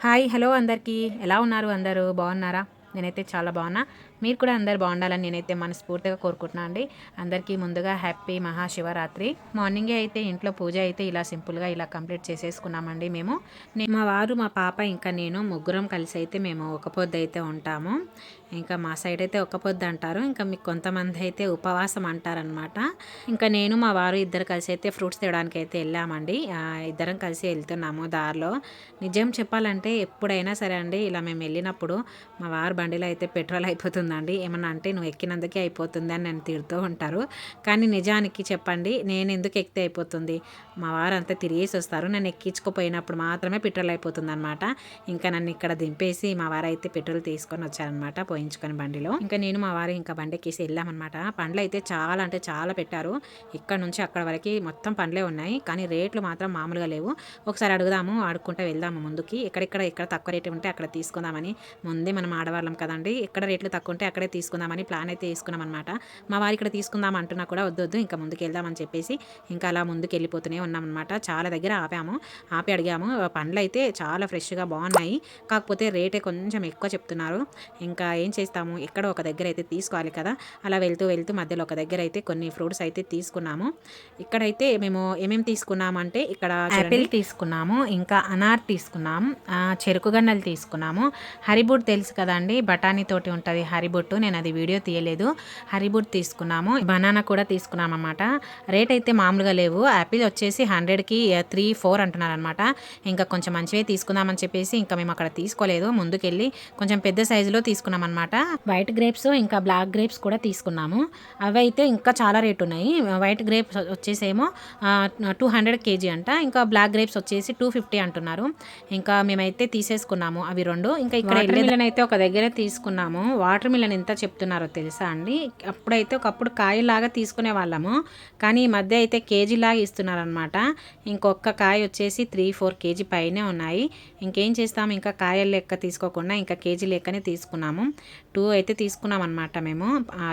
Hi hello అందరికీ ఎలా ఉన్నారు? అందరూ బాగున్నారా? నేనైతే చాలా బాగున్నా. మీరు కూడా అందరు బాగుండాలని నేనైతే మనస్ఫూర్తిగా కోరుకుంటున్నాను అండి. అందరికీ ముందుగా హ్యాపీ మహాశివరాత్రి. మార్నింగే అయితే ఇంట్లో పూజ అయితే ఇలా సింపుల్గా ఇలా కంప్లీట్ చేసేసుకున్నామండి మేము. మా వారు, మా పాప ఇంకా నేను ముగ్గురం కలిసి అయితే మేము ఒక పొద్దు అయితే ఉంటాము. ఇంకా మా సైడ్ అయితే ఒక పొద్దు అంటారు, ఇంకా మీకు కొంతమంది అయితే ఉపవాసం అంటారనమాట. ఇంకా నేను మా వారు ఇద్దరు కలిసి అయితే ఫ్రూట్స్ తేవడానికి అయితే వెళ్ళామండి. ఇద్దరం కలిసి వెళ్తున్నాము దారిలో. నిజం చెప్పాలంటే ఎప్పుడైనా సరే అండి ఇలా మేము వెళ్ళినప్పుడు మా వారు బండిలో అయితే పెట్రోల్ అయిపోతుందండి, ఏమన్నా అంటే నువ్వు ఎక్కినందుకే అయిపోతుంది అని నన్ను తిడుతూ ఉంటారు. కానీ నిజానికి చెప్పండి, నేను ఎందుకు ఎక్కితే అయిపోతుంది, మా వారు అంతా తిరిగేసి వస్తారు, నన్ను ఎక్కించుకుపోయినప్పుడు మాత్రమే పెట్రోల్ అయిపోతుంది అనమాట. ఇంకా నన్ను ఇక్కడ దింపేసి మా వారు అయితే పెట్రోల్ తీసుకొని వచ్చారనమాట పోయించుకొని బండిలో. ఇంకా నేను మా వారు ఇంకా బండి ఎక్కేసి వెళ్ళామన్నమాట. పండ్లు అయితే చాలా అంటే చాలా పెట్టారు. ఇక్కడ నుంచి అక్కడ వరకు మొత్తం పండ్లే ఉన్నాయి, కానీ రేట్లు మాత్రం మామూలుగా లేవు. ఒకసారి అడుగుదాము, ఆడుకుంటూ వెళ్దాము ముందుకి. ఎక్కడ తక్కువ రేటు ఉంటే అక్కడ తీసుకుందామని ముందే మనం ఆడవాళ్ళం కదండి, ఎక్కడ రేట్లు తక్కువ ఉంటే అక్కడే తీసుకుందామని ప్లాన్ అయితే తీసుకున్నాం అనమాట. మా వారు ఇక్కడ తీసుకుందాం అంటున్నా కూడా వద్దు ఇంకా ముందుకు వెళ్దామని చెప్పేసి ఇంకా అలా ముందుకు వెళ్ళిపోతూనే ఉన్నామన్నమాట. చాలా దగ్గర ఆపి అడిగాము. పండ్లు అయితే చాలా ఫ్రెష్గా బాగున్నాయి, కాకపోతే రేటే కొంచెం ఎక్కువ చెప్తున్నారు. ఇంకా ఏం చేస్తాము, ఎక్కడ ఒక దగ్గర అయితే తీసుకోవాలి కదా. అలా వెళ్తూ మధ్యలో ఒక దగ్గర అయితే కొన్ని ఫ్రూట్స్ అయితే తీసుకున్నాము. ఇక్కడైతే మేము ఏమేమి తీసుకున్నామంటే ఇక్కడ యాపిల్ తీసుకున్నాము, ఇంకా అనార్ తీసుకున్నాము, చెరుకు గన్నెలు తీసుకున్నాము, హరిబుట్ తెలుసు కదండి, బఠానీ తోటి ఉంటుంది హరిబుట్టు, నేను అది వీడియో తీయలేదు. హరిబుట్ తీసుకున్నాము, బనానా కూడా తీసుకున్నాం అన్నమాట. రేట్ అయితే మామూలుగా లేవు. యాపిల్ వచ్చేసి 100కి 3-4 అంటున్నారు అనమాట. ఇంకా కొంచెం మంచివే తీసుకుందామని చెప్పేసి ఇంకా మేము అక్కడ తీసుకోలేదు, ముందుకెళ్ళి కొంచెం పెద్ద సైజులో తీసుకున్నాం అనమాట. వైట్ గ్రేప్స్ ఇంకా బ్లాక్ గ్రేప్స్ కూడా తీసుకున్నాము. అవి అయితే ఇంకా చాలా రేట్ ఉన్నాయి. వైట్ గ్రేప్స్ వచ్చేసేమో 200 కేజీ అంట, ఇంకా బ్లాక్ గ్రేప్స్ వచ్చేసి 250 అంటున్నారు. ఇంకా మేమైతే తీసేసుకున్నాము అవి రెండు. ఇంకా ఇక్కడ మిలన్ అయితే ఒక దగ్గర తీసుకున్నాము. వాటర్ మిలన్ ఎంత చెప్తున్నారో తెలుసా అండి, అప్పుడైతే ఒకప్పుడు కాయలాగా తీసుకునే వాళ్ళము, కానీ ఈ మధ్య అయితే కేజీలాగా ఇస్తున్నారనమాట. ఇంకొక కాయ వచ్చేసి 3-4 కేజీ పైనే ఉన్నాయి. ఇంకేం చేస్తాము, ఇంకా కాయల లెక్క తీసుకోకుండా ఇంకా కేజీ లెక్కనే తీసుకున్నాము. 2 అయితే తీసుకున్నాం అనమాట మేము,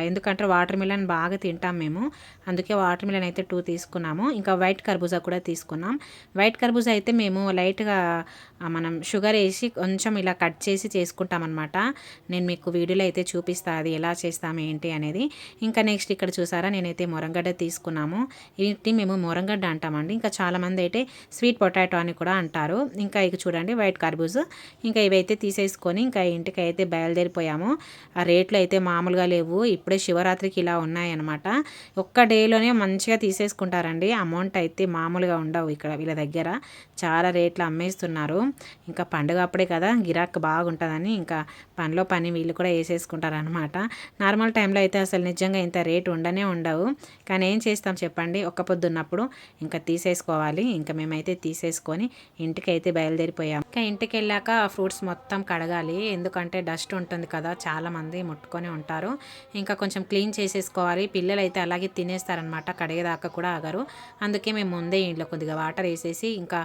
ఎందుకంటే వాటర్ మిలన్ బాగా తింటాం మేము, అందుకే వాటర్ మిలన్ అయితే 2 తీసుకున్నాము. ఇంకా వైట్ కర్బూజా కూడా తీసుకున్నాం. వైట్ కర్బూజా అయితే మేము లైట్గా మనం షుగర్ వేసి కొంచెం ఇలా కట్ చేసి చేసుకుంటాం అనమాట. నేను మీకు వీడియోలో అయితే చూపిస్తాను అది ఎలా చేస్తాము ఏంటి అనేది. ఇంకా నెక్స్ట్ ఇక్కడ చూసారా, నేనైతే మొరంగడ్డ తీసుకున్నాము. వీటిని మేము మొరంగడ్డ అంటామండి, ఇంకా చాలామంది అయితే స్వీట్ పొటాటో అని కూడా అంటారు. ఇంకా ఇక చూడండి వైట్ కర్బూజా. ఇంకా ఇవైతే తీసేసుకొని ఇంకా ఇంటికి అయితే బయలుదేరిపోయాము. ఆ రేట్లు అయితే మామూలుగా లేవు, ఇప్పుడే శివరాత్రికి ఇలా ఉన్నాయన్నమాట. ఒక్క డేలోనే మంచిగా తీసేసుకుంటారండి, అమౌంట్ అయితే మామూలుగా ఉండవు ఇక్కడ వీళ్ళ దగ్గర, చాలా రేట్లు అమ్మేస్తున్నారు. ఇంకా పండుగ అప్పుడే కదా గిరాక్ బాగుంటుందని ఇంకా పనిలో పని వీళ్ళు కూడా వేసేసుకుంటారనమాట. నార్మల్ టైంలో అయితే అసలు నిజంగా ఇంత రేటు ఉండవు, కానీ ఏం చేస్తాం చెప్పండి, ఒక్క పొద్దున్నప్పుడు ఇంకా తీసేసుకోవాలి. ఇంకా మేమైతే తీసేసుకొని ఇంటికి అయితే బయలుదేరిపోయాం. ఇంకా ఇంటికి వెళ్ళాక ఫ్రూట్స్ మొత్తం కడగాలి, ఎందుకంటే డస్ట్ ఉంటుంది కదా, చాలామంది ముట్టుకొని ఉంటారు. ఇంకా కొంచెం క్లీన్ చేసేసుకోవాలి. పిల్లలు అయితే అలాగే తినేస్తారనమాట, కడిగేదాకా కూడా ఆగరు. అందుకే మేము ముందే ఇంట్లో కొద్దిగా వాటర్ వేసేసి, ఇంకా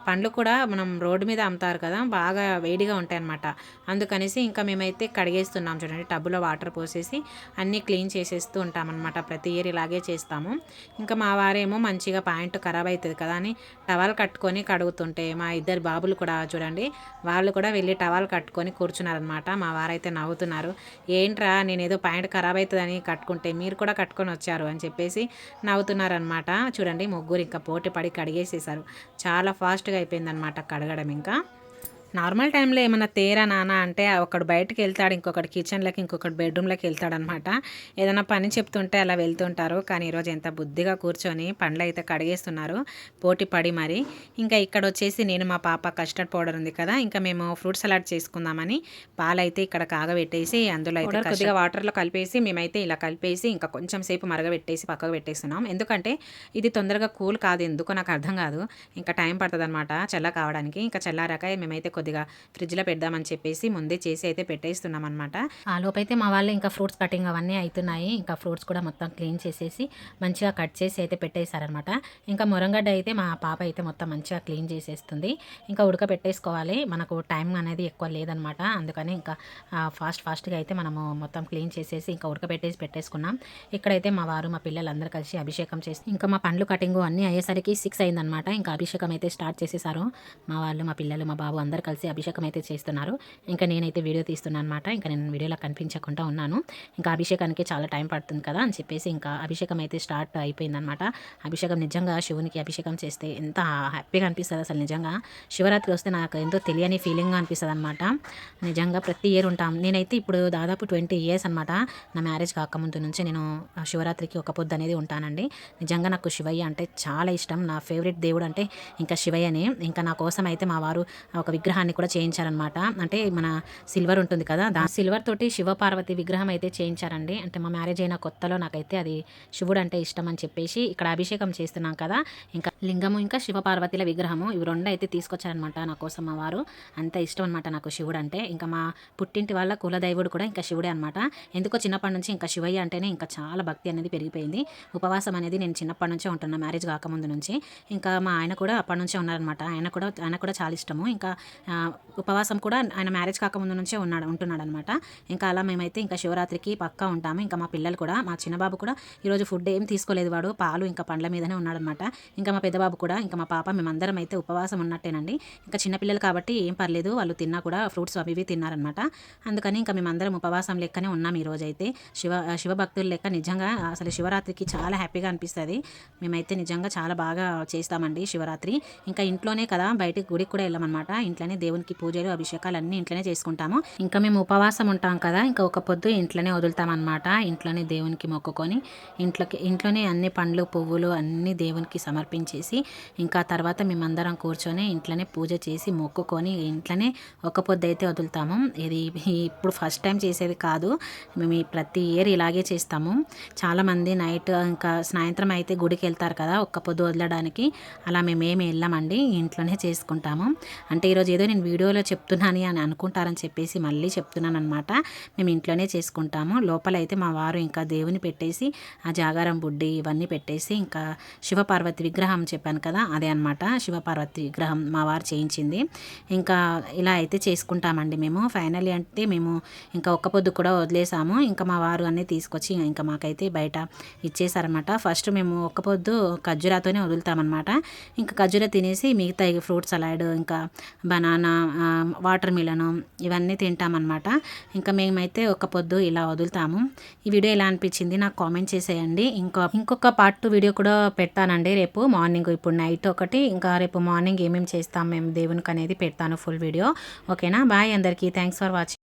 పండ్లు కూడా మనం రోడ్డు మీద అమ్ముతారు కదా, బాగా వేడిగా ఉంటాయి అన్నమాట. అందుకనేసి ఇంకా మేమైతే కడిగేస్తున్నాం. చూడండి టబ్బులో వాటర్ పోసేసి అన్నీ క్లీన్ చేసేస్తూ ఉంటామన్నమాట. ప్రతి ఇయర్ ఇలాగే చేస్తాము. ఇంకా మా వారేమో మంచిగా ప్యాంటు ఖరాబ్ అవుతుంది కదా అని టవల్ కట్టుకొని కడుగుతుంటే మా ఇద్దరు బాబులు కూడా చూడండి, వాళ్ళు కూడా వెళ్ళి టవల్ కట్టుకొని కూర్చున్నారనమాట. మా వారైతే నవ్వుతున్నారు, ఏంట్రా నేను ఏదో ప్యాంట్ ఖరాబ్ అవుతుందని కట్టుకుంటే మీరు కూడా కట్టుకొని వచ్చారు అని చెప్పేసి నవ్వుతున్నారనమాట. చూడండి ముగ్గురు ఇంకా పోటీ పడి కడిగేసేసారు, చాలా ఫాస్ట్గా అయిపోయిందనమాట కడగడం. ఇంకా నార్మల్ టైంలో ఏమన్నా తేరా నాన్న అంటే ఒకడు బయటకు వెళ్తాడు, ఇంకొకటి కిచెన్లోకి, ఇంకొకటి బెడ్రూమ్లోకి వెళ్తాడనమాట. ఏదైనా పని చెప్తుంటే అలా వెళ్తుంటారు, కానీ ఈరోజు ఎంత బుద్ధిగా కూర్చొని పండ్లు అయితే కడిగేస్తున్నారు పోటీ పడి మరి. ఇంకా ఇక్కడ వచ్చేసి నేను మా పాప కస్టర్డ్ పౌడర్ ఉంది కదా, ఇంకా మేము ఫ్రూట్ సలాడ్ చేసుకుందామని పాలైతే ఇక్కడ కాగబెట్టేసి అందులో అయితే కొద్దిగా వాటర్లో కలిపేసి మేమైతే ఇలా కలిపేసి ఇంకా కొంచెం సేపు మరగబెట్టేసి పక్కకు పెట్టేస్తున్నాం. ఎందుకంటే ఇది తొందరగా కూల్ కాదు, ఎందుకో నాకు అర్థం కాదు, ఇంకా టైం పడుతుంది అనమాట చల్ల కావడానికి. ఇంకా చల్లారాక మేమైతే కొద్దిగా ఫ్రిడ్జ్లో పెడదామని చెప్పేసి ముందే చేసి అయితే పెట్టేస్తున్నాం అనమాట. ఆ లోపైతే మా వాళ్ళు ఇంకా ఫ్రూట్స్ కటింగ్ అవన్నీ అవుతున్నాయి. ఇంకా ఫ్రూట్స్ కూడా మొత్తం క్లీన్ చేసేసి మంచిగా కట్ చేసి అయితే పెట్టేశారనమాట. ఇంకా మురంగడ్డ అయితే మా పాప అయితే మొత్తం మంచిగా క్లీన్ చేసేస్తుంది. ఇంకా ఉడకబెట్టేసుకోవాలి, మనకు టైం అనేది ఎక్కువ లేదనమాట, అందుకని ఇంకా ఫాస్ట్గా అయితే మనము మొత్తం క్లీన్ చేసేసి ఇంకా ఉడకబెట్టేసి పెట్టేసుకున్నాం. ఇక్కడైతే మా వారు మా పిల్లలందరూ కలిసి అభిషేకం చేసి ఇంకా మా పండ్లు కటింగ్ అన్నీ అయ్యేసరికి 6 అయిందనమాట. ఇంకా అభిషేకం అయితే స్టార్ట్ చేసేసారు మా వాళ్ళు, మా పిల్లలు, మా బాబు అందరు కలిసి అభిషేకం అయితే చేస్తున్నారు. ఇంకా నేనైతే వీడియో తీస్తున్నాను అనమాట. ఇంకా నేను వీడియోలో కనిపించకుండా ఉన్నాను. ఇంకా అభిషేకానికి చాలా టైం పడుతుంది కదా అని చెప్పేసి ఇంకా అభిషేకం అయితే స్టార్ట్ అయిపోయిందనమాట. అభిషేకం నిజంగా శివునికి అభిషేకం చేస్తే ఎంత హ్యాపీగా అనిపిస్తుంది అసలు. నిజంగా శివరాత్రి వస్తే నాకు ఎంతో తెలియని ఫీలింగ్గా అనిపిస్తుంది అనమాట. నిజంగా ప్రతి ఇయర్ ఉంటాం. నేనైతే ఇప్పుడు దాదాపు 20 years అనమాట. నా మ్యారేజ్ కాకముందు నుంచి నేను శివరాత్రికి ఒక పొద్దు అనేది ఉంటానండి. నిజంగా నాకు శివయ్య అంటే చాలా ఇష్టం. నా ఫేవరెట్ దేవుడు అంటే ఇంకా శివయ్యనే. ఇంకా నా కోసం అయితే మా వారు ఒక విగ్రహాన్ని కూడా చేయించారనమాట. అంటే మన సిల్వర్ ఉంటుంది కదా, సిల్వర్ తోటి శివపార్వతి విగ్రహం అయితే చేయించారండి. అంటే మా మ్యారేజ్ అయిన కొత్తలో నాకైతే అది శివుడు అంటే ఇష్టం అని చెప్పేసి ఇక్కడ అభిషేకం చేస్తున్నాం కదా, ఇంకా లింగము ఇంకా శివపార్వతిల విగ్రహము ఇవి రెండు అయితే తీసుకొచ్చారనమాట నా కోసం మా వారు. అంత ఇష్టం అనమాట నాకు శివుడు అంటే. ఇంకా మా పుట్టింటి వాళ్ళ కులదైవుడు కూడా ఇంకా శివుడే అనమాట. ఎందుకో చిన్నప్పటి నుంచి ఇంకా శివయ్య అంటేనే ఇంకా చాలా భక్తి అనేది పెరిగిపోయింది. ఉపవాసం అనేది నేను చిన్నప్పటి నుంచే ఉంటున్నా, మ్యారేజ్ కాకముందు నుంచి. ఇంకా మా ఆయన కూడా అప్పటి నుంచే ఉన్నారనమాట. ఆయన కూడా చాలా ఇష్టము. ఇంకా ఉపవాసం కూడా ఆయన మ్యారేజ్ కాకముందు నుంచే ఉంటున్నాడు అనమాట. ఇంకా అలా మేమైతే ఇంకా శివరాత్రికి పక్కా ఉంటాము. ఇంకా మా పిల్లలు కూడా, మా చిన్నబాబు కూడా ఈరోజు ఫుడ్ ఏం తీసుకోలేదు, వాడు పాలు ఇంకా పండ్ల మీదనే ఉన్నాడనమాట. ఇంకా మా పెద్దబాబు కూడా, ఇంకా మా పాప, మేమందరం అయితే ఉపవాసం ఉన్నట్టేనండి. ఇంకా చిన్నపిల్లలు కాబట్టి ఏం పర్లేదు, వాళ్ళు తిన్నా కూడా ఫ్రూట్స్ అవి ఇవి తిన్నారనమాట. అందుకని ఇంకా మేమందరం ఉపవాసం లెక్కనే ఉన్నాం ఈరోజు అయితే. శివభక్తుల లెక్క నిజంగా అసలు శివరాత్రికి చాలా హ్యాపీగా అనిపిస్తుంది. మేమైతే నిజంగా చాలా బాగా చేస్తామండి శివరాత్రి. ఇంకా ఇంట్లోనే కదా, బయటికి గుడికి కూడా వెళ్ళామన్నమాట. ఇంట్లోనే దేవునికి పూజలు అభిషేకాలు అన్నీ ఇంట్లోనే చేసుకుంటాము. ఇంకా మేము ఉపవాసం ఉంటాం కదా, ఇంకా ఒక పొద్దు ఇంట్లోనే వదులుతామన్నమాట. ఇంట్లోనే దేవునికి మొక్కుకొని ఇంట్లోనే అన్ని పండ్లు పువ్వులు అన్నీ దేవునికి సమర్పించేసి ఇంకా తర్వాత మేమందరం కూర్చొని ఇంట్లోనే పూజ చేసి మొక్కుకొని ఇంట్లోనే ఒక పొద్దు అయితే వదులుతాము. ఇది ఇప్పుడు ఫస్ట్ టైం చేసేది కాదు, మేము ప్రతి ఇయర్ ఇలాగే చేస్తాము. చాలామంది నైట్ ఇంకా సాయంత్రం అయితే గుడికి వెళ్తారు కదా ఒక్క పొద్దు వదలడానికి, అలా మేమేమి వెళ్ళామండి, ఇంట్లోనే చేసుకుంటాము. అంటే ఈరోజు ఏదో నేను వీడియోలో చెప్తున్నాను అని అనుకుంటారని చెప్పేసి మళ్ళీ చెప్తున్నాను అనమాట. మేము ఇంట్లోనే చేసుకుంటాము. లోపల అయితే మా వారు ఇంకా దేవుని పెట్టేసి ఆ జాగారం బుడ్డి ఇవన్నీ పెట్టేసి ఇంకా శివపార్వతి విగ్రహం చెప్పాను కదా, అదే అనమాట శివపార్వతి విగ్రహం మా వారు చేయించింది. ఇంకా ఇలా అయితే చేసుకుంటామండి మేము. ఫైనల్లీ అంటే మేము ఇంకా ఒక్క పొద్దు కూడా వదిలేసాము. ఇంకా మా వారు అన్నీ తీసుకొచ్చి ఇంకా మాకైతే బయట ఇచ్చేసారనమాట. ఫస్ట్ మేము ఒక్క పొద్దు ఖర్జూరాతోనే వదులుతామన్నమాట. ఇంకా ఖర్జూర తినేసి మిగతా ఫ్రూట్ సలాడ్ ఇంకా బనానా వాటర్ మిలను ఇవన్నీ తింటామన్నమాట. ఇంకా మేమైతే ఒక పొద్దు ఇలా వదులుతాము. ఈ వీడియో ఎలా అనిపించింది నాకు కామెంట్ చేసేయండి. ఇంకొక పార్ట్ 2 వీడియో కూడా పెడతానండి రేపు మార్నింగ్. ఇప్పుడు నైట్ ఒకటి, ఇంకా రేపు మార్నింగ్ ఏమేమి చేస్తాం మేము దేవునికి అనేది పెడతాను ఫుల్ వీడియో. ఓకేనా? బాయ్ అందరికీ. Thanks for watching.